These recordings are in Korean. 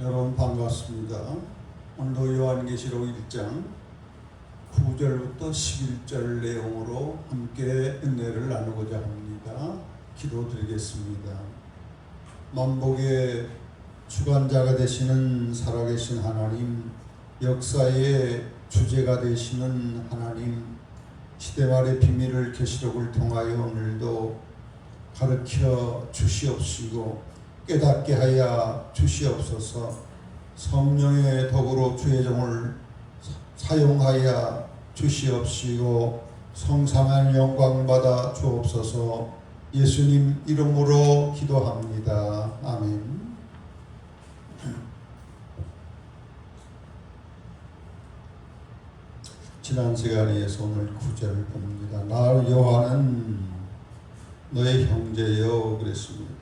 여러분 반갑습니다. 오늘도 요한계시록 1장 9절부터 11절 내용으로 함께 은혜를 나누고자 합니다. 기도드리겠습니다. 만복의 주관자가 되시는 살아계신 하나님, 역사의 주제가 되시는 하나님, 시대말의 비밀을 계시록을 통하여 오늘도 가르쳐 주시옵시고 깨닫게 하여 주시옵소서. 성령의 덕으로 주의 종을 사용하여 주시옵시고 성삼한 영광 받아 주옵소서. 예수님 이름으로 기도합니다. 아멘. 지난 시간에 오늘 9절을 봅니다. 나 요한은 너의 형제여 그랬습니다.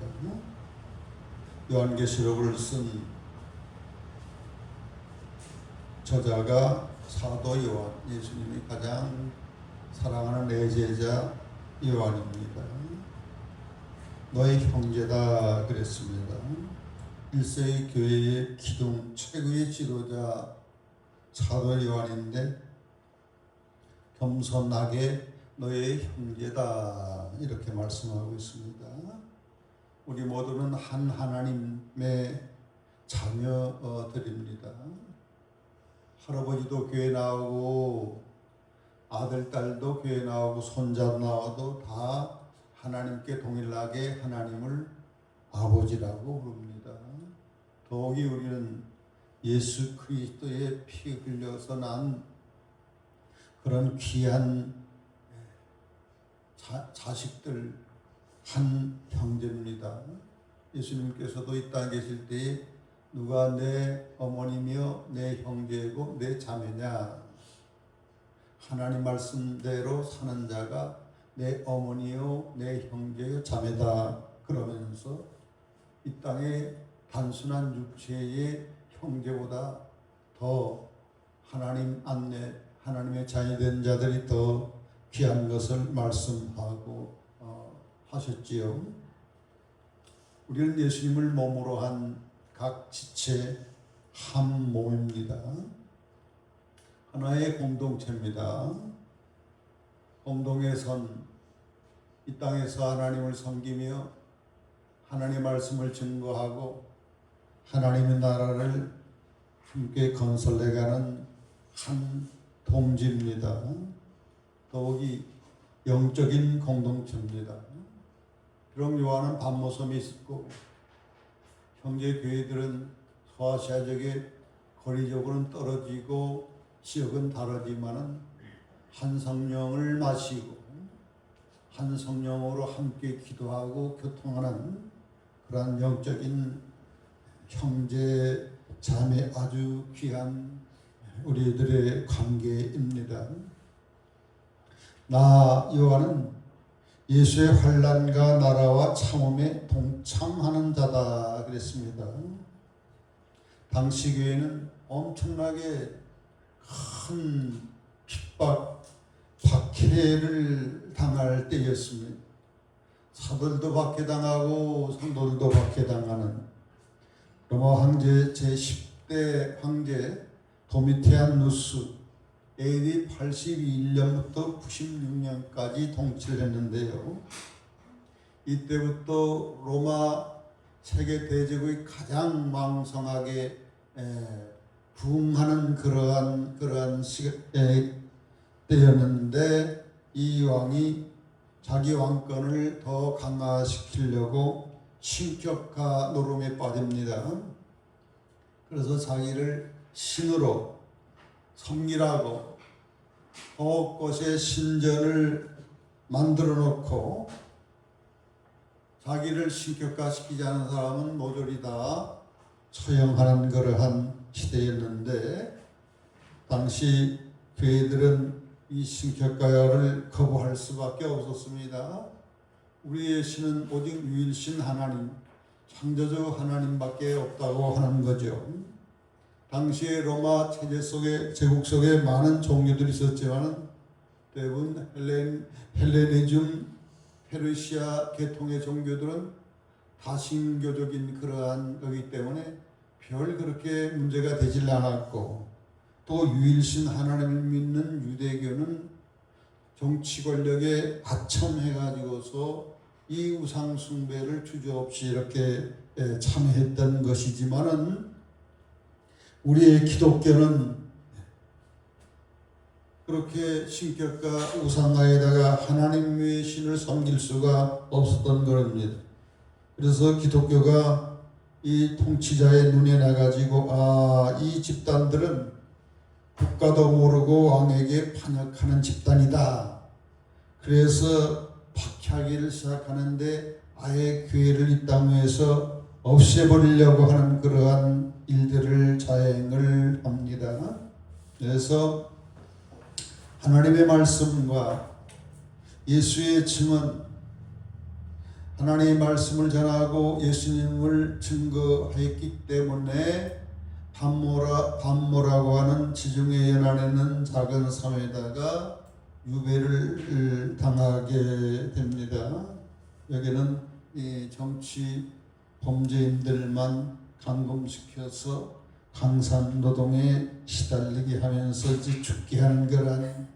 요한계시록을 쓴 저자가 사도 요한, 예수님이 가장 사랑하는 내 제자 요한입니다. 너의 형제다 그랬습니다. 1세기 교회의 기둥 최고의 지도자 사도 요한인데 겸손하게 너의 형제다 이렇게 말씀하고 있습니다. 우리 모두는 한 하나님의 자녀들입니다. 할아버지도 교회 나오고 아들, 딸도 교회 나오고 손자 나와도 다 하나님께 동일하게 하나님을 아버지라고 부릅니다. 더욱이 우리는 예수 그리스도의 피 흘려서 난 그런 귀한 자식들 한 형제입니다. 예수님께서도 이 땅에 계실 때에 누가 내 어머니며 내 형제고 내 자매냐, 하나님 말씀대로 사는 자가 내 어머니요 내 형제요 자매다 그러면서 이 땅에 단순한 육체의 형제보다 더 하나님 안내 하나님의 자녀 된 자들이 더 귀한 것을 말씀하고 하셨지요. 우리는 예수님을 몸으로 한 각 지체 한 몸입니다. 하나의 공동체입니다. 공동의 선, 이 땅에서 하나님을 섬기며 하나님의 말씀을 증거하고 하나님의 나라를 함께 건설해가는 한 동지입니다. 더욱이 영적인 공동체입니다. 비록 요한은 반모섬이 있었고 형제 교회들은 소아시아 지역에 거리적으로는 떨어지고 지역은 다르지만은 한 성령을 마시고 한 성령으로 함께 기도하고 교통하는 그러한 영적인 형제 자매 아주 귀한 우리들의 관계입니다. 나 요한은 예수의 환난과 나라와 참음에 동참하는 자다 그랬습니다. 당시 교회는 엄청나게 큰 핍박, 박해를 당할 때였습니다. 사들도 박해당하고 성도들도 박해당하는 로마 황제 제10대 황제 도미티아누스 AD 81년부터 96년까지 통치를 했는데요. 이때부터 로마 세계 대제국이 가장 왕성하게 부흥하는 그러한 때였는데 이 왕이 자기 왕권을 더 강화시키려고 신격화 노름에 빠집니다. 그래서 자기를 신으로 섬기라고 곳곳에 신전을 만들어 놓고 자기를 신격화시키지 않은 사람은 모조리 다 처형하는 그러한 시대였는데 당시 교회들은 이 신격화를 거부할 수밖에 없었습니다. 우리의 신은 오직 유일신 하나님, 창조주 하나님밖에 없다고 하는 거죠. 당시에 로마 체제 속에 제국 속에 많은 종교들이 있었지만 대부분 헬레니즘 페르시아 계통의 종교들은 다신교적인 그러한 거기 때문에 별 그렇게 문제가 되질 않았고, 또 유일신 하나님을 믿는 유대교는 정치 권력에 아첨해가지고서 이 우상 숭배를 주저없이 이렇게 참여했던 것이지만은, 우리의 기독교는 그렇게 신격과 우상화에다가 하나님 외의 신을 섬길 수가 없었던 겁니다. 그래서 기독교가 이 통치자의 눈에 나가지고, 이 집단들은 국가도 모르고 왕에게 반역하는 집단이다. 그래서 박해하기를 시작하는데 아예 교회를 이 땅에서 없애버리려고 하는 그러한 일들을 자행을 합니다. 그래서 하나님의 말씀과 예수의 증언, 하나님의 말씀을 전하고 예수님을 증거했기 때문에 반모라고 하는 지중해 연안에는 작은 섬에다가 유배를 당하게 됩니다. 여기는 이 정치 범죄인들만 감금시켜서 강산 노동에 시달리게 하면서 죽게 하는 그런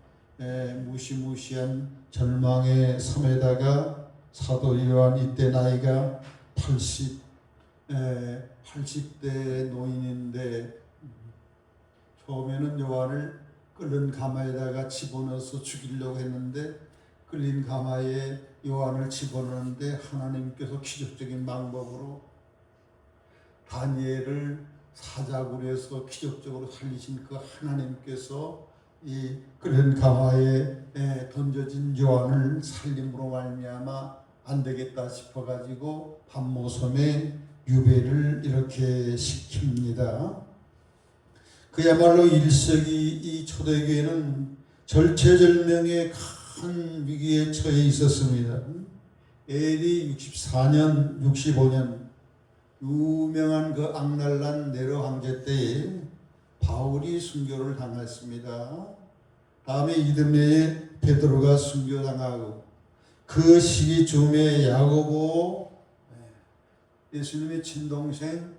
무시무시한 절망의 섬에다가 사도 요한, 이때 나이가 80대 노인인데, 처음에는 요한을 끓는 가마에다가 집어넣어서 죽이려고 했는데, 끓린 가마에 요한을 집어넣는데 하나님께서 기적적인 방법으로 다니엘을 사자굴에서 기적적으로 살리신 그 하나님께서 이 끓는 가마에 던져진 요한을 살림으로 말미암아 안 되겠다 싶어가지고 반모섬에 유배를 이렇게 시킵니다. 그야말로 1세기 이 초대교회는 절체절명의 큰 위기에 처해 있었습니다. AD 64년, 65년 유명한 그 악랄난 네로 황제 때에 바울이 순교를 당했습니다. 다음에 이듬해에 베드로가 순교당하고, 그 시기쯤에 야고보, 예수님의 친동생,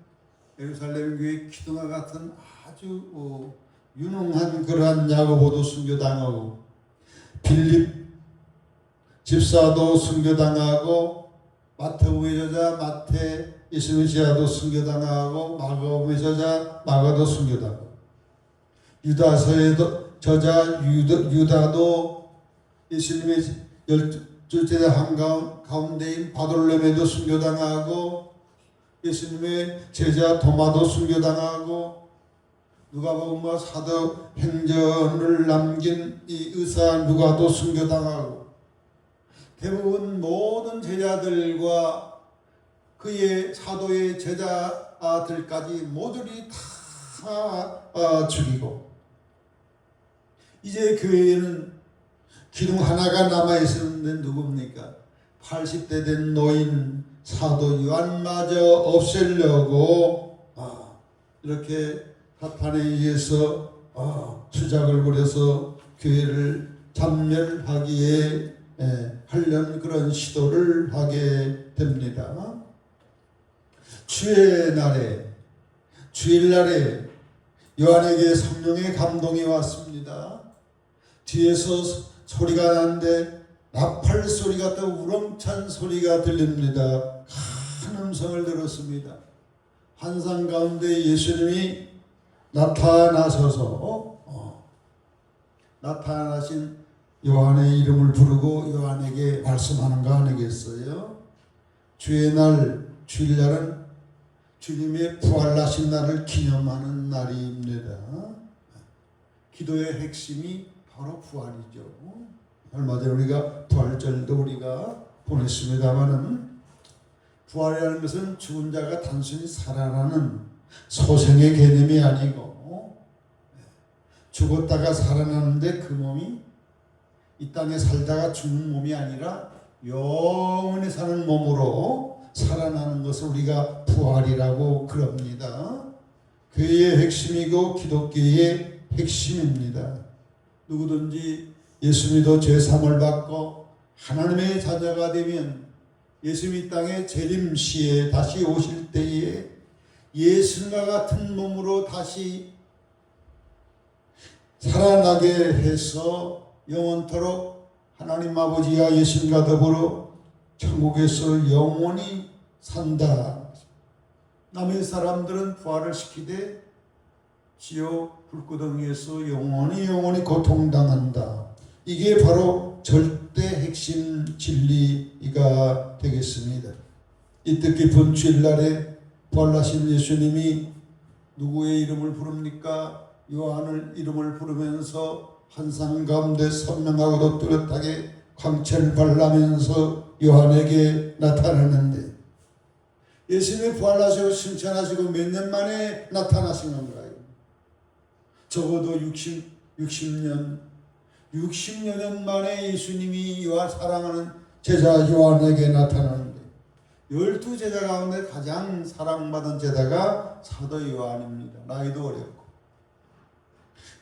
예루살렘 교회 기둥과 같은 아주 유능한 그러한 야고보도 순교당하고, 빌립 집사도 순교당하고, 마태복음의 저자 마태 예수님의 제자도 순교당하고, 마가복음의 저자 마가도 순교당하고, 유다서의 저자 유다도 예수님의 12제자 한가운데인 바돌로메도 순교당하고, 예수님의 제자 도마도 순교당하고, 누가복음과 사도행전을 남긴 이 의사 누가도 순교당하고, 대부분 모든 제자들과 그의 사도의 제자들까지 모조리 다 죽이고, 이제 교회에는 기둥 하나가 남아있었는데 누굽니까? 80대 된 노인 사도 요한마저 없애려고 이렇게 사탄에 의해서 수작을 부려서 교회를 잔멸하기에 하려는 그런 시도를 하게 됩니다. 주일날에 요한에게 성령의 감동이 왔습니다. 뒤에서 소리가 나는데 나팔 소리 같은 우렁찬 소리가 들립니다. 큰 음성을 들었습니다. 환상 가운데 예수님이 나타나셔서 나타나신 요한의 이름을 부르고 요한에게 말씀하는 거 아니겠어요? 주일날은 주님의 부활하신 날을 기념하는 날입니다. 기도의 핵심이 바로 부활이죠. 얼마 전에 우리가 부활절도 우리가 보냈습니다마는, 부활이라는 것은 죽은 자가 단순히 살아나는 소생의 개념이 아니고, 죽었다가 살아나는데 그 몸이 이 땅에 살다가 죽는 몸이 아니라 영원히 사는 몸으로 살아나는 것을 우리가 부활이라고 그럽니다. 교회의 핵심이고 기독교의 핵심입니다. 누구든지 예수 믿어 죄사함을 받고 하나님의 자녀가 되면 예수님이 땅에 재림시에 다시 오실 때에 예수님과 같은 몸으로 다시 살아나게 해서 영원토록 하나님 아버지와 예수님과 더불어 천국에서 영원히 산다. 남의 사람들은 부활을 시키되 지옥 불구덩이에서 영원히 고통당한다. 이게 바로 절대 핵심 진리가 되겠습니다. 이 뜻깊은 주일날에 부활하신 예수님이 누구의 이름을 부릅니까? 요한을 이름을 부르면서 환상 가운데 선명하고도 뚜렷하게 광채를 발라면서 요한에게 나타나는데, 예수님이 부활하시고 승천하시고 몇 년 만에 나타나신 건가요? 적어도 60년 만에 예수님이 사랑하는 제자 요한에게 나타나는데, 12제자 가운데 가장 사랑받은 제자가 사도 요한입니다. 나이도 어렸고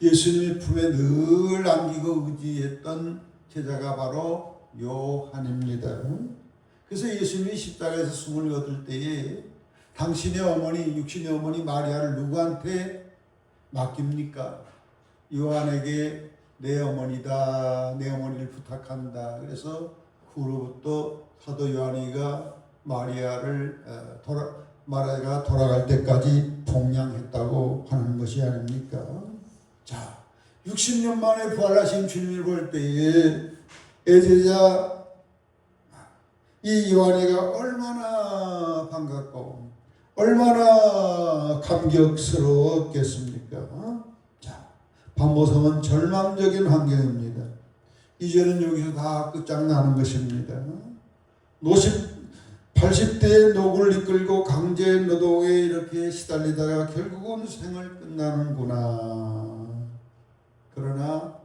예수님의 품에 늘 안기고 의지했던 제자가 바로 요한입니다. 그래서 예수님이 십자가에서 숨을 거둘 때에 당신의 어머니, 육신의 어머니 마리아를 누구한테 맡깁니까? 요한에게 내 어머니다, 내 어머니를 부탁한다. 그래서 그 후로부터 사도 요한이가 마리아가 돌아갈 때까지 동양했다고 하는 것이 아닙니까? 자, 60년 만에 부활하신 주님을 볼 때에 애제자 이 요한이가 얼마나 반갑고 얼마나 감격스러웠겠습니까? 자, 반모섬은 절망적인 환경입니다. 이제는 여기서 다 끝장나는 것입니다. 80대의 노구를 이끌고 강제 노동에 이렇게 시달리다가 결국은 생을 끝나는구나. 그러나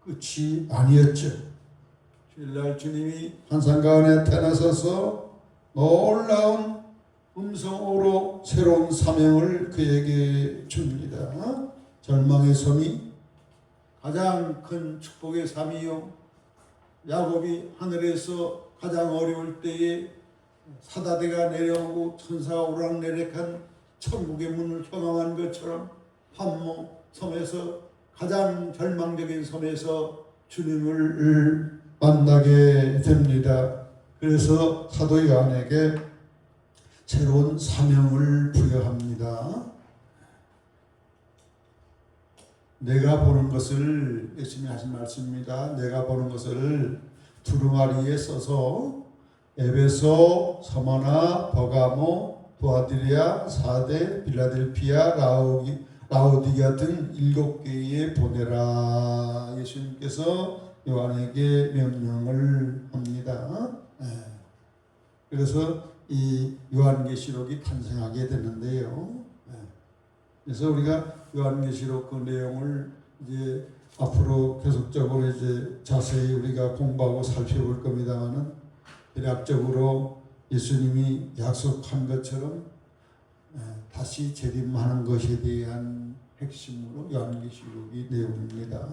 끝이 아니었죠. 주일날 주님이 환상가운에 태어나셔서 놀라운 음성으로 새로운 사명을 그에게 줍니다. 절망의 섬이 가장 큰 축복의 삶이요, 야곱이 하늘에서 가장 어려울 때에 사다대가 내려오고 천사가 오락내락한 천국의 문을 형망한 것처럼 판모 섬에서 가장 절망적인 섬에서 주님을 만나게 됩니다. 그래서 사도 요한에게 새로운 사명을 부여합니다. 내가 보는 것을, 예수님이 하신 말씀입니다. 내가 보는 것을 두루마리에 써서 에베소, 서머나, 버가모, 도아디리아, 사데, 빌라델피아, 라오디게아 등 7개에 보내라. 예수님께서 요한에게 명령을 합니다. 그래서 이 요한계시록이 탄생하게 되는데요. 그래서 우리가 요한계시록 그 내용을 이제 앞으로 계속적으로 이제 자세히 우리가 공부하고 살펴볼 겁니다만은, 대략적으로 예수님이 약속한 것처럼 다시 재림하는 것에 대한 핵심으로 요한계시록이 내용입니다.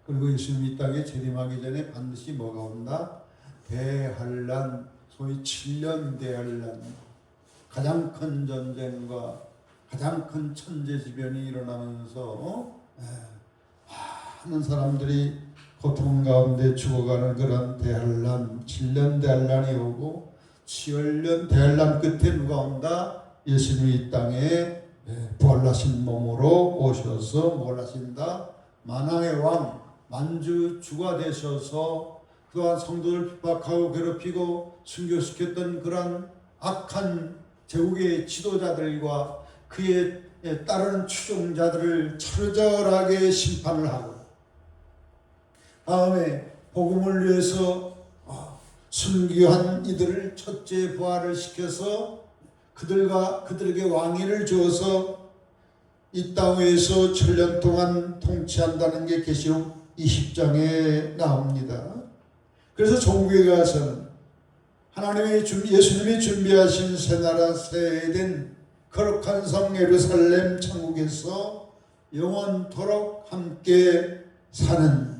그리고 예수님이 이 땅에 재림하기 전에 반드시 뭐가 온다? 대환란, 소위 7년 대환란, 가장 큰 전쟁과 가장 큰 천재지변이 일어나면서 많은 사람들이 고통 가운데 죽어가는 그런 대환란, 7년 대환란이 오고 7년 대환란 끝에 누가 온다? 예수님이 이 땅에 부활하신 몸으로 오셔서 뭘 하신다? 만왕의 왕, 만주주가 되셔서 그동안 성도를 핍박하고 괴롭히고 순교시켰던 그런 악한 제국의 지도자들과 그에 따르는 추종자들을 철저하게 심판을 하고, 다음에 복음을 위해서 순교한 이들을 첫째 부활을 시켜서 그들에게 왕위를 주어서 이 땅에서 7년 동안 통치한다는 게 계시록 20장에 나옵니다. 그래서 종교에 가서는 예수님이 준비하신 새나라 새 에덴 거룩한 성 예루살렘 천국에서 영원토록 함께 사는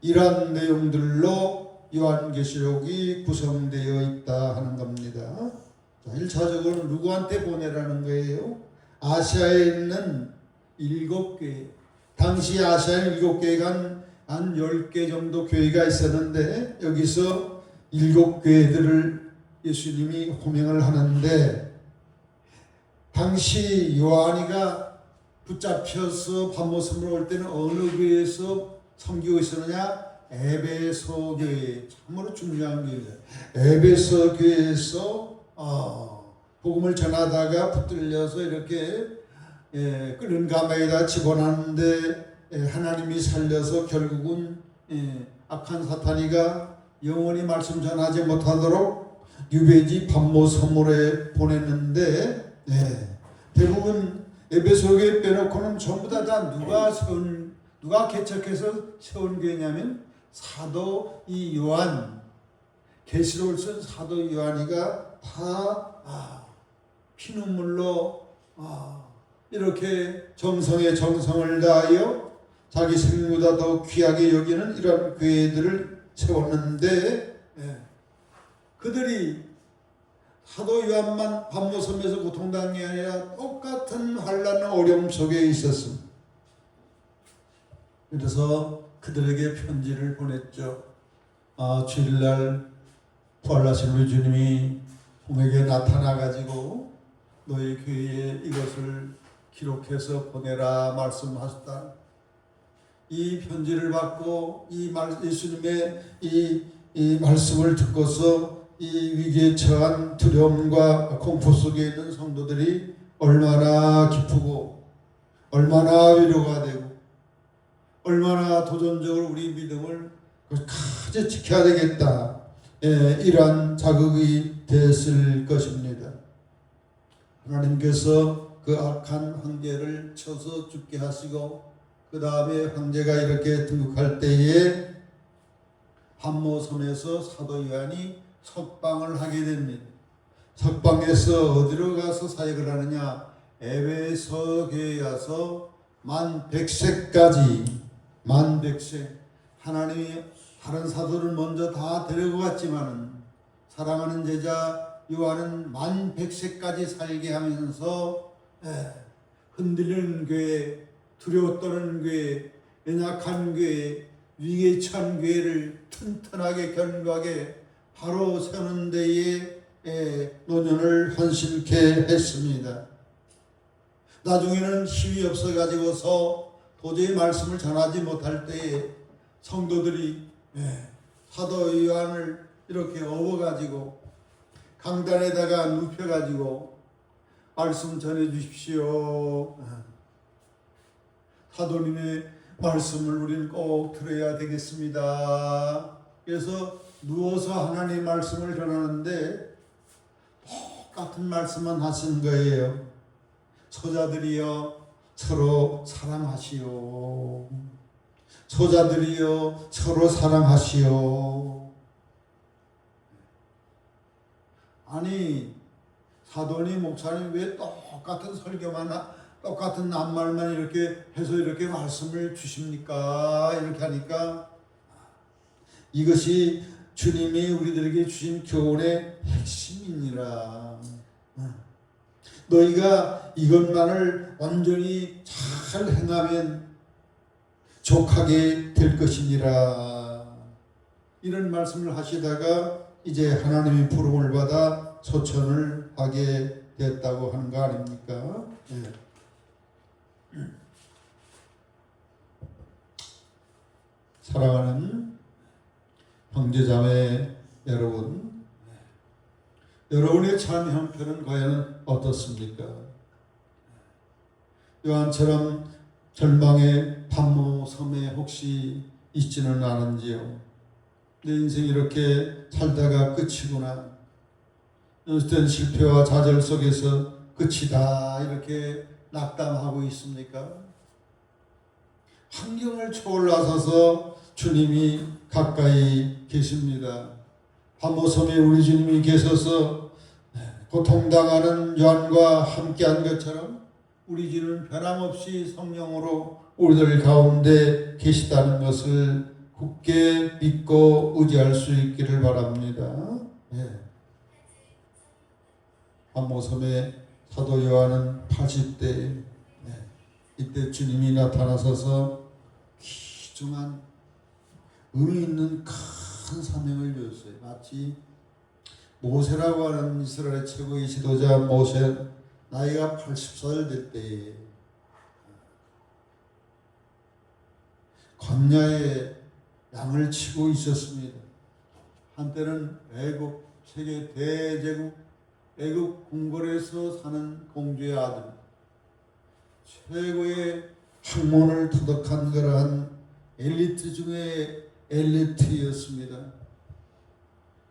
이러한 내용들로 요한계시록이 구성되어 있다 하는 겁니다. 자, 1차적으로 누구한테 보내라는 거예요? 아시아에 있는 7교회. 당시 아시아에 7교회가 한 10개 정도 교회가 있었는데 여기서 7교회들을 예수님이 호명을 하는데, 당시 요한이가 붙잡혀서 밤모섬으로 올 때는 어느 교회에서 섬기고 있었느냐? 에베소 교회. 참으로 중요한 교회예요. 에베소 교회에서 복음을 전하다가 붙들려서 이렇게 끓는 가마에다 집어넣는데 하나님이 살려서 결국은 악한 사탄이가 영원히 말씀 전하지 못하도록 유배지 밤모섬으로 보냈는데, 대부분 에베소 교회 빼놓고는 전부 다 누가 개척해서 세운 교회냐면 사도 이 요한, 계시록을 쓴 사도 요한이가 다 피눈물로 이렇게 정성에 정성을 다하여 자기 생명보다 더 귀하게 여기는 이런 교회들을 세웠는데, 그들이 사도 요한만 밤모섬에서 고통당한 게 아니라 똑같은 환난 어려움 속에 있었습니다. 그래서 그들에게 편지를 보냈죠. 주일날 부활하신 우리 주님이 봄에게 나타나가지고 너희 교회에 이것을 기록해서 보내라 말씀하셨다. 이 편지를 받고 예수님의 이 말씀을 듣고서 이 위기에 처한 두려움과 공포 속에 있는 성도들이 얼마나 기쁘고 얼마나 위로가 되고 얼마나 도전적으로 우리 믿음을 끝까지 지켜야 되겠다, 이러한 자극이 됐을 것입니다. 하나님께서 그 악한 황제를 쳐서 죽게 하시고 그 다음에 황제가 이렇게 등극할 때에 밤모섬에서 사도 요한이 석방을 하게 됩니다. 석방에서 어디로 가서 사역을 하느냐? 에베소 교회에 가서 만 100세까지, 만 100세, 하나님이 다른 사도를 먼저 다 데리고 갔지만은 사랑하는 제자 요한은 만 100세까지 살게 하면서 흔들리는 교회, 두려워 떠는 교회, 연약한 교회, 위기에 처한 교회를 튼튼하게 견고하게 바로 세우는 데에 노년을 헌신케 했습니다. 나중에는 힘이 없어가지고서 도저히 말씀을 전하지 못할 때에 성도들이 사도 요한을 이렇게 업어가지고 강단에다가 눕혀가지고 말씀 전해주십시오. 사도님의 말씀을 우리는 꼭 들어야 되겠습니다. 그래서 누워서 하나님 말씀을 전하는데 똑같은 말씀만 하신 거예요. 소자들이여 서로 사랑하시오. 소자들이여 서로 사랑하시오. 아니, 사도님 목사님 왜 똑같은 설교만 똑같은 낱말만 이렇게 해서 이렇게 말씀을 주십니까? 이렇게 하니까 이것이 주님이 우리들에게 주신 교훈의 핵심이니라. 너희가 이것만을 완전히 잘 행하면 족하게 될 것이니라. 이런 말씀을 하시다가 이제 하나님의 부름을 받아 소천을 하게 됐다고 하는 거 아닙니까? 사랑하는 형제자매 여러분, 여러분의 삶의 형편은 과연 어떻습니까? 요한처럼 절망의 밤모섬에 혹시 있지는 않은지요? 내 인생이 이렇게 살다가 끝이구나, 어떤 실패와 좌절 속에서 끝이다 이렇게 낙담하고 있습니까? 환경을 초월하셔서 주님이 가까이 계십니다. 밤모섬에 우리 주님이 계셔서 고통당하는 요한과 함께한 것처럼 우리 주님은 변함없이 성령으로 우리들 가운데 계시다는 것을 굳게 믿고 의지할 수 있기를 바랍니다. 암모섬의 사도 요한은 80대 이때 주님이 나타나셔서 귀중한 의미 있는 큰 사명을 주었어요. 마치 모세라고 하는 이스라엘의 최고의 지도자 모세 나이가 80살 될 때에 광야에 양을 치고 있었습니다. 한때는 애굽 세계 대제국 애굽 궁궐에서 사는 공주의 아들, 최고의 학문을 터득한 그러한 엘리트 중에 엘리트였습니다.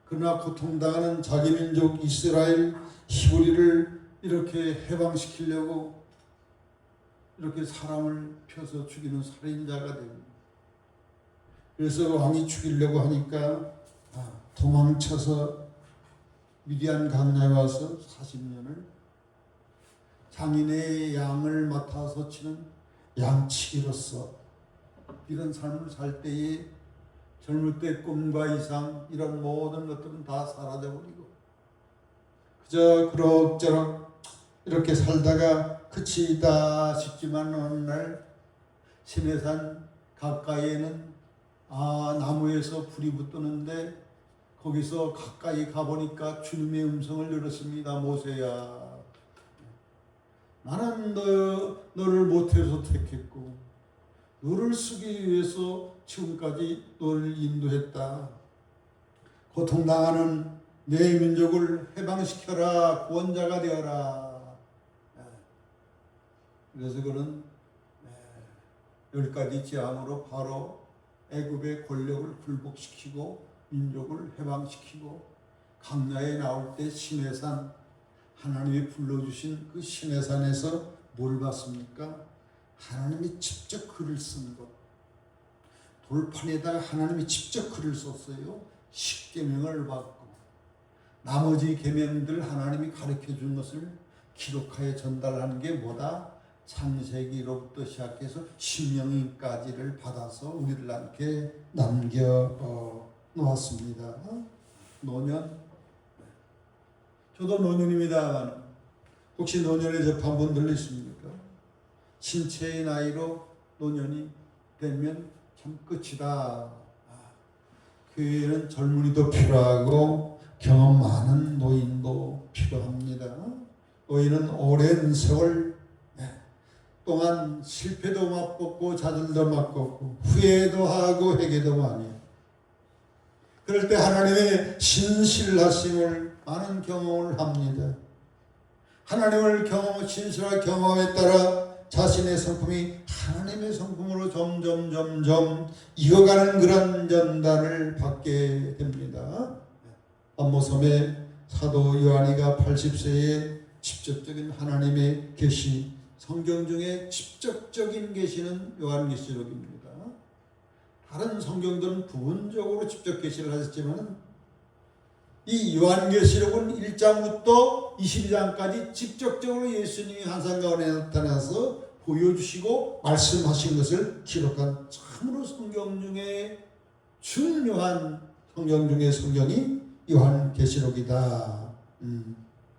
그러나 고통당하는 자기 민족 이스라엘 히브리를 이렇게 해방시키려고 이렇게 사람을 펴서 죽이는 살인자가 됩니다. 그래서 왕이 죽이려고 하니까 도망쳐서 미디안 강야에 와서 40년을 장인의 양을 맡아서 치는 양치기로서 이런 삶을 살 때에 젊을 때 꿈과 이상 이런 모든 것들은 다 사라져버리고 그저 그럭저럭 이렇게 살다가 그치다 싶지만 어느 날 시내산 가까이에는 나무에서 불이 붙었는데 거기서 가까이 가보니까 주님의 음성을 들었습니다. 모세야, 나는 너를 모태에서 택했고 너를 쓰기 위해서 지금까지 너를 인도했다. 고통당하는 내 민족을 해방시켜라. 구원자가 되어라. 그래서 그는 10가지 재앙으로 바로 애굽의 권력을 굴복시키고 민족을 해방시키고 강야에 나올 때 시내산 하나님이 불러주신 그 시내산에서 뭘 봤습니까? 하나님이 직접 글을 쓴 것. 돌판에다가 하나님이 직접 글을 썼어요. 십계명을 받고 나머지 계명들 하나님이 가르쳐 준 것을 기록하여 전달하는 게 뭐다? 창세기로부터 시작해서 신명기까지를 받아서 우리들한테 남겨 놓았습니다. 노년, 저도 노년입니다. 혹시 노년에 접한 분들 있습니까? 신체의 나이로 노년이 되면 참 끝이다. 교회에는 젊은이도 필요하고 경험 많은 노인도 필요합니다. 노인은 오랜 세월 동안 실패도 맛보고 좌절도 맛보고 후회도 하고 회개도 많이 해요. 그럴 때 하나님의 신실하심을 많은 경험을 합니다. 하나님을 신실하게 경험에 따라 자신의 성품이 하나님의 성품으로 점점 이어가는 그런 전단을 받게 됩니다. 암모섬의 사도 요한이가 80세에 직접적인 하나님의 계시, 성경 중에 직접적인 계시는 요한계시록입니다. 다른 성경들은 부분적으로 직접 계시를 하셨지만 이 요한계시록은 1장부터 22장까지 직접적으로 예수님이 환상 가운데 나타나서 보여주시고 말씀하신 것을 기록한 참으로 성경 중에 중요한 성경 중에 성경이 요한계시록이다.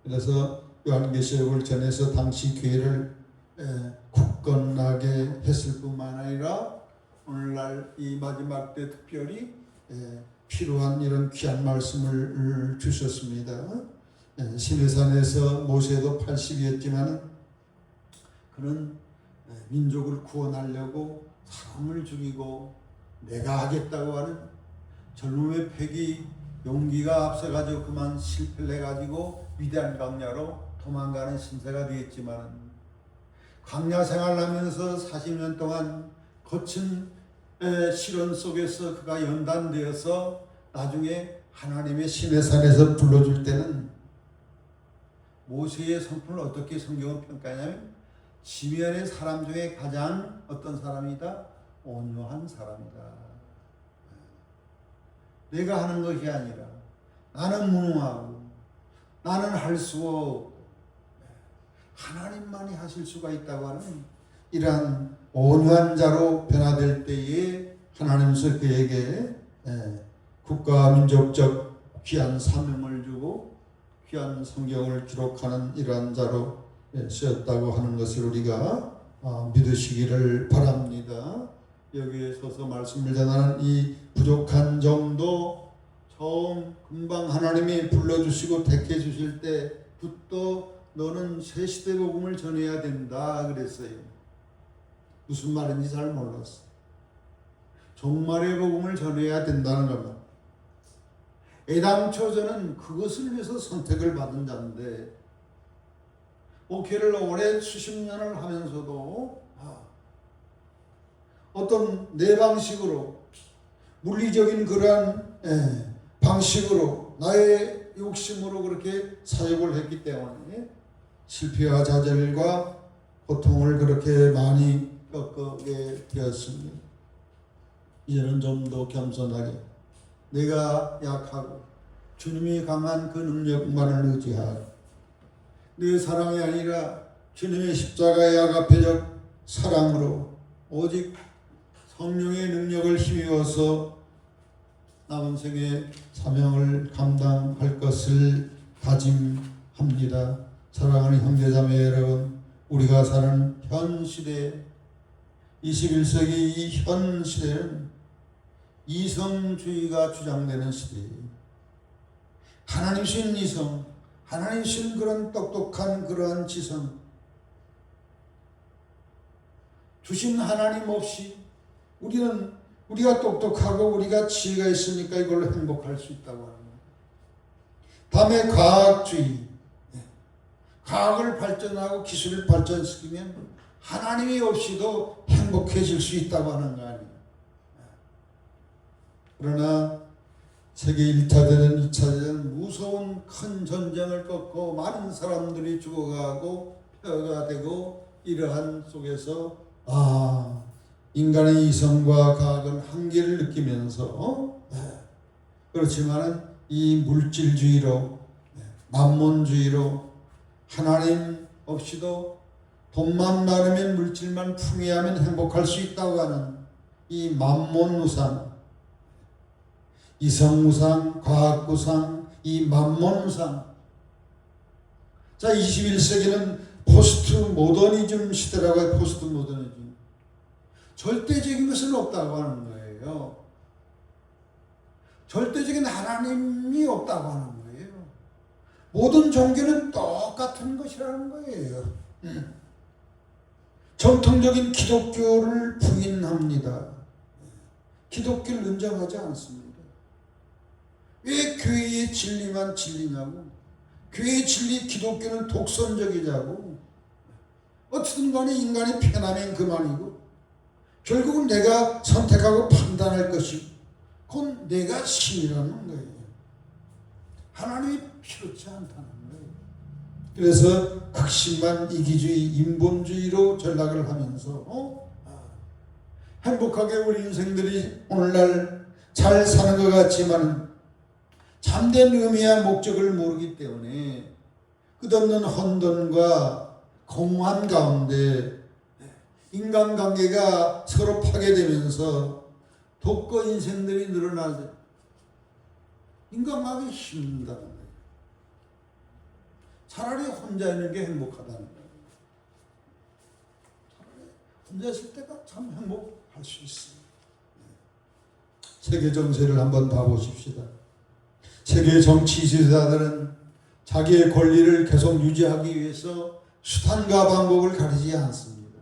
그래서 요한계시록을 전해서 당시 교회를 굳건하게 했을 뿐만 아니라 오늘날 이 마지막 때 특별히 필요한 이런 귀한 말씀을 주셨습니다. 시내산에서 모세도 80이었지만 그는 민족을 구원하려고 사람을 죽이고 내가 하겠다고 하는 젊음의 패기 용기가 앞서가지고 그만 실패를 해가지고 위대한 광야로 도망가는 신세가 되었지만 광야 생활을 하면서 40년 동안 거친 시련 속에서 그가 연단되어서 나중에 하나님의 시내산에서 불러줄 때는 모세의 성품을 어떻게 성경은 평가하냐면 지면의 사람 중에 가장 어떤 사람이다? 온유한 사람이다. 내가 하는 것이 아니라 나는 무능하고 나는 할 수 없고 하나님만이 하실 수가 있다고 하는 이러한 온유한 자로 변화될 때에 하나님께서 그에게 국가 민족적 귀한 사명을 주고 귀한 성경을 기록하는 이러한 자로 쓰였다고 하는 것을 우리가 믿으시기를 바랍니다. 여기에 서서 말씀을 전하는 이 부족한 정도 처음 금방 하나님이 불러주시고 택해 주실 때부터 너는 새 시대 복음을 전해야 된다 그랬어요. 무슨 말인지 잘 몰랐어. 종말의 복음을 전해야 된다는 겁니다. 애당초 저는 그것을 위해서 선택을 받은 자인데 목회를 오래 수십 년을 하면서도 어떤 내 방식으로 물리적인 그러한 방식으로 나의 욕심으로 그렇게 사역을 했기 때문에 실패와 좌절과 고통을 그렇게 많이 겪게 되었습니다. 이제는 좀 더 겸손하게 내가 약하고 주님이 강한 그 능력만을 의지하고 내 사랑이 아니라 주님의 십자가의 아가페적 사랑으로 오직 성령의 능력을 힘입어서 남은 생의 사명을 감당할 것을 다짐합니다. 사랑하는 형제자매 여러분, 우리가 사는 현 시대 21세기 이 현 시대는 이성주의가 주장되는 시대예요. 하나님 신 이성, 하나님 신 그런 똑똑한 그러한 지성, 주신 하나님 없이 우리가 똑똑하고 우리가 지혜가 있으니까 이걸로 행복할 수 있다고 하는 거예요. 다음에 과학주의, 과학을 발전하고 기술을 발전시키면 하나님이 없이도 행복해질 수 있다고 하는 거 아니에요. 그러나 세계 1차대전, 2차대전 무서운 큰 전쟁을 겪고 많은 사람들이 죽어가고 폐허가 되고 이러한 속에서 인간의 이성과 과학은 한계를 느끼면서 그렇지만은 이 물질주의로 만몬주의로 하나님 없이도 돈만 많으면 물질만 풍요하면 행복할 수 있다고 하는 이 만몬우상, 이성우상, 과학우상, 이 만몬우상. 자, 21세기는 포스트 모더니즘 시대라고 해요. 포스트 모더니즘. 절대적인 것은 없다고 하는 거예요. 절대적인 하나님이 없다고 하는 거예요. 모든 종교는 똑같은 것이라는 거예요. 정통적인 기독교를 부인합니다. 기독교를 인정하지 않습니다. 왜 교회의 진리만 진리냐고, 교회의 진리 기독교는 독선적이냐고. 어쨌든 간에 인간이 편하면 그만이고 결국은 내가 선택하고 판단할 것이고 그건 내가 신이라는 거예요. 하나님이 필요치 않다는 거예요. 그래서 극심한 이기주의, 인본주의로 전락을 하면서 행복하게 우리 인생들이 오늘날 잘 사는 것 같지만 참된 의미와 목적을 모르기 때문에 끝없는 혼돈과 공허한 가운데 인간관계가 서로 파괴되면서 독거 인생들이 늘어나서 인간관계 힘든다는 거예요. 차라리 혼자 있는 게 행복하다는 거예요. 차라리 혼자 있을 때가 참 행복할 수 있어요. 세계 정세를 한번 봐보십시다. 세계 정치 지도자들은 자기의 권리를 계속 유지하기 위해서 수단과 방법을 가리지 않습니다.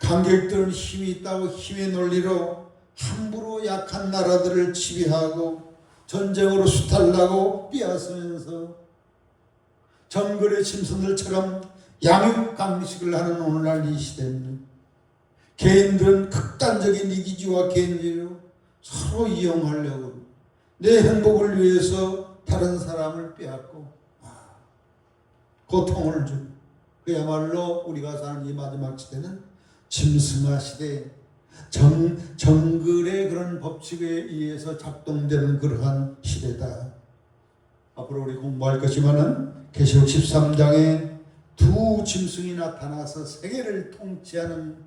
관객들은 힘이 있다고 힘의 논리로 함부로 약한 나라들을 지배하고 전쟁으로 수탈하고 빼앗으면서 정글의 짐승들처럼 양육강식을 하는 오늘날 이 시대입니다. 개인들은 극단적인 이기주의와 개인주의로 서로 이용하려고 내 행복을 위해서 다른 사람을 빼앗고 고통을 주고, 그야말로 우리가 사는 이 마지막 시대는 짐승화 시대, 정글의 그런 법칙에 의해서 작동되는 그러한 시대다. 앞으로 우리 공부할 것이면은 계시록 13장에 두 짐승이 나타나서 세계를 통치하는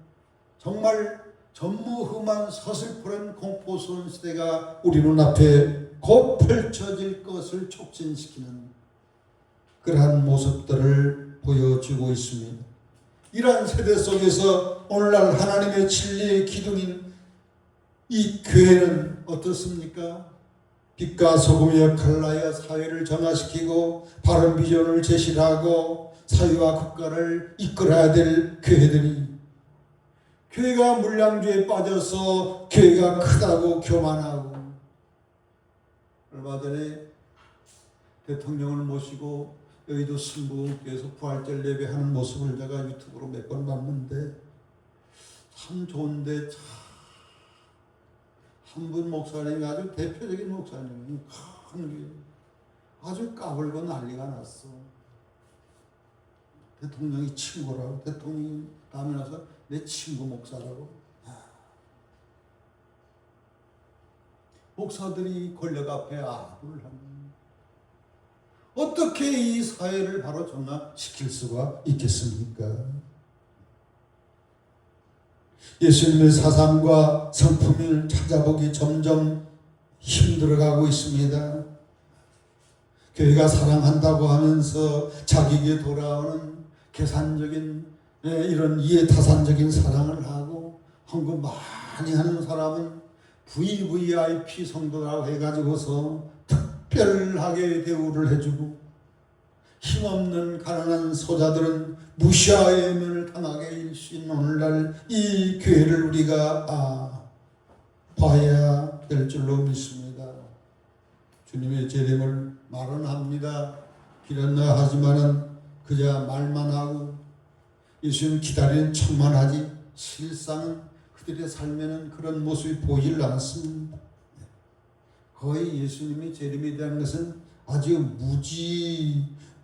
정말 전무후무한 서슬프른 공포스러운 시대가 우리 눈앞에 곧 펼쳐질 것을 촉진시키는 그러한 모습들을 보여주고 있습니다. 이러한 세대 속에서 오늘날 하나님의 진리의 기둥인 이 교회는 어떻습니까? 빛과 소금의 역할을 하여 사회를 정화시키고 바른 비전을 제시하고 사회와 국가를 이끌어야 될 교회들이, 교회가 물량주에 빠져서 교회가 크다고 교만하고, 얼마 전에 대통령을 모시고 여의도 순복음교회에서 부활절 예배하는 모습을 제가 유튜브로 몇 번 봤는데 참 좋은데, 한 분 목사님이 아주 대표적인 목사님이 큰 게 아주 까불고 난리가 났어. 대통령이 친구라고, 대통령이 다음에 나서 내 친구 목사라고. 목사들이 권력 앞에 아부를 하는, 어떻게 이 사회를 바로 정화시킬 수가 있겠습니까? 예수님의 사상과 성품을 찾아보기 점점 힘들어가고 있습니다. 교회가 사랑한다고 하면서 자기에게 돌아오는 계산적인 이런 이해타산적인 사랑을 하고, 헌금 많이 하는 사람은 VVIP 성도라고 해가지고서 특별하게 대우를 해주고, 힘없는 가난한 소자들은 무시와의 면을 당하게 일신 오늘날 이 교회를 우리가 봐야 될 줄로 믿습니다. 주님의 재림을 말은 합니다. 기렸나 하지만은 그저 말만 하고 예수님 기다리는 척만 하지 실상은 그들의 삶에는 그런 모습이 보이질 않습니다. 거의 예수님의 재림에 대한 것은 아주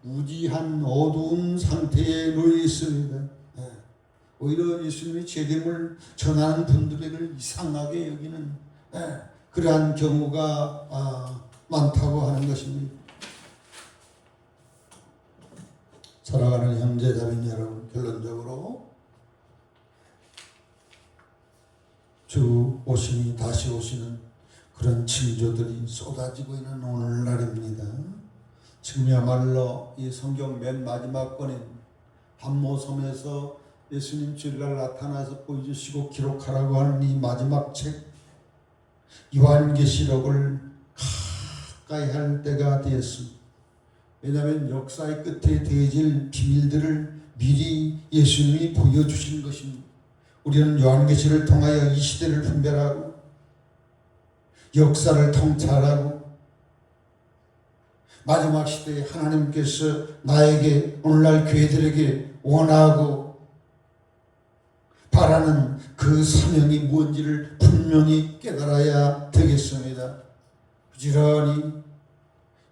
무지한 어두운 상태에 놓여 있습니다. 오히려 예수님의 재림을 전하는 분들을 이상하게 여기는 그러한 경우가 많다고 하는 것입니다. 사랑하는 형제자매 여러분, 결론적으로 주 오시니 다시 오시는 그런 징조들이 쏟아지고 있는 오늘날입니다. 지금이야말로 이 성경 맨 마지막 권인 반모섬에서 예수님 주일날 나타나서 보여주시고 기록하라고 하는 이 마지막 책 요한계시록을 가까이 할 때가 되었습니다. 왜냐하면 역사의 끝에 되어질 비밀들을 미리 예수님이 보여주신 것입니다. 우리는 요한계시를 통하여 이 시대를 분별하고 역사를 통찰하고 마지막 시대에 하나님께서 나에게, 오늘날 교회들에게 원하고 바라는 그 사명이 뭔지를 분명히 깨달아야 되겠습니다. 부지런히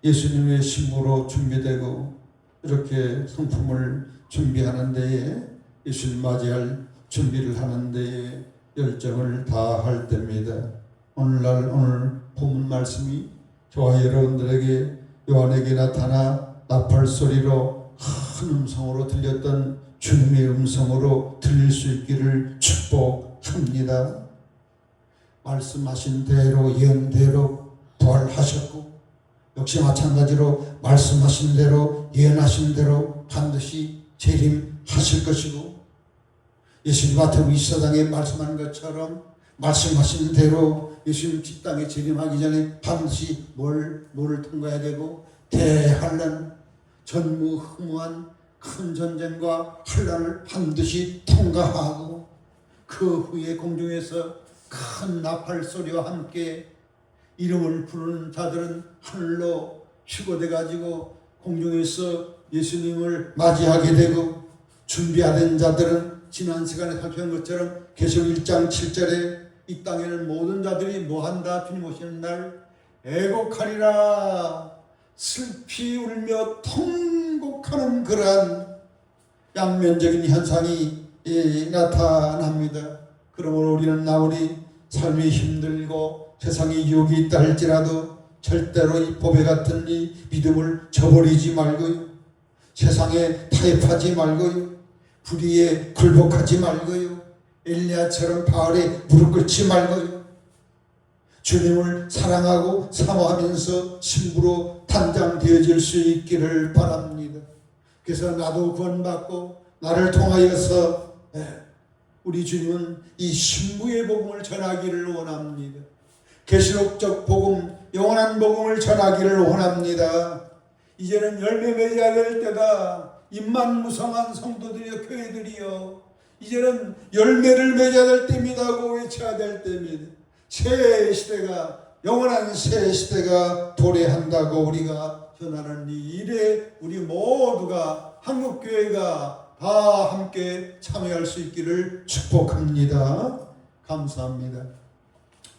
예수님의 신부로 준비되고 이렇게 성품을 준비하는 데에, 예수님 맞이할 준비를 하는 데에 열정을 다할 때입니다. 오늘 본문 말씀이 저와 여러분들에게 요한에게 나타나 나팔소리로 큰 음성으로 들렸던 주님의 음성으로 들릴 수 있기를 축복합니다. 말씀하신 대로 예언대로 부활하셨고, 역시 마찬가지로 말씀하신 대로 예언하신 대로 반드시 재림하실 것이고, 예수님 마태복음 24장에 말씀한 것처럼 말씀하신 대로 예수님 이 땅에 재림하기 전에 반드시 뭐를 통과해야 되고, 대환란, 전무후무한 큰 전쟁과 환란을 반드시 통과하고, 그 후에 공중에서 큰 나팔 소리와 함께 이름을 부르는 자들은 하늘로 휴거돼 가지고 공중에서 예수님을 맞이하게 되고, 준비하던 자들은 지난 시간에 살펴본 것처럼 계시록 1장 7절에 이 땅에는 모든 자들이 뭐한다? 주님 오시는 날 애곡하리라, 슬피 울며 통곡하는 그러한 양면적인 현상이 나타납니다. 그러므로 우리는 아무리 삶이 힘들고 세상에 유혹이 있다 할지라도 절대로 이 보배 같은 이 믿음을 저버리지 말고요, 세상에 타협하지 말고요, 불의에 굴복하지 말고요, 엘리야처럼 바알에 무릎 꿇지 말고요, 주님을 사랑하고 사모하면서 신부로 단장되어질 수 있기를 바랍니다. 그래서 나도 구원받고 나를 통하여서 우리 주님은 이 신부의 복음을 전하기를 원합니다. 계시록적 복음, 영원한 복음을 전하기를 원합니다. 이제는 열매 맺어야 될 때다. 임만무성한 성도들이여, 교회들이여, 이제는 열매를 맺어야 될 때입니다고 외쳐야 될 때입니다. 새 시대가, 영원한 새 시대가 도래한다고 우리가 전하는 이 일에 우리 모두가, 한국교회가 다 함께 참여할 수 있기를 축복합니다. 감사합니다.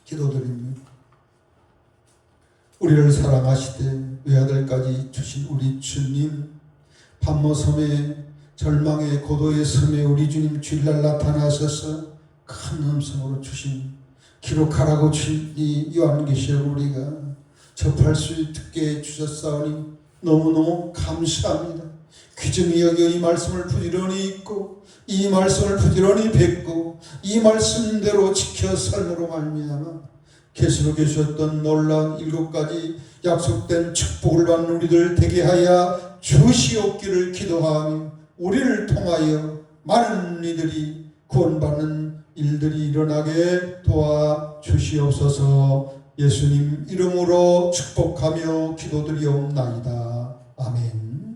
기도드립니다. 우리를 사랑하시되 외아들까지 주신 우리 주님, 반모섬에 절망의 고도의 섬에 우리 주님 주일날 나타나셔서 큰 음성으로 주신, 기록하라고 주신 이 요한계시록 우리가 접할 수 있게 주셨사오니 너무너무 감사합니다. 귀중히 여겨 이 말씀을 부지런히 읽고 이 말씀을 부지런히 뱉고 이 말씀대로 지켜 삶으로 말미암아 계시록에 주셨던 놀라운 7가지 약속된 축복을 받는 우리들 되게 하여 주시옵기를 기도하며 우리를 통하여 많은 이들이 구원받는 일들이 일어나게 도와주시옵소서. 예수님 이름으로 축복하며 기도드리옵나이다. 아멘.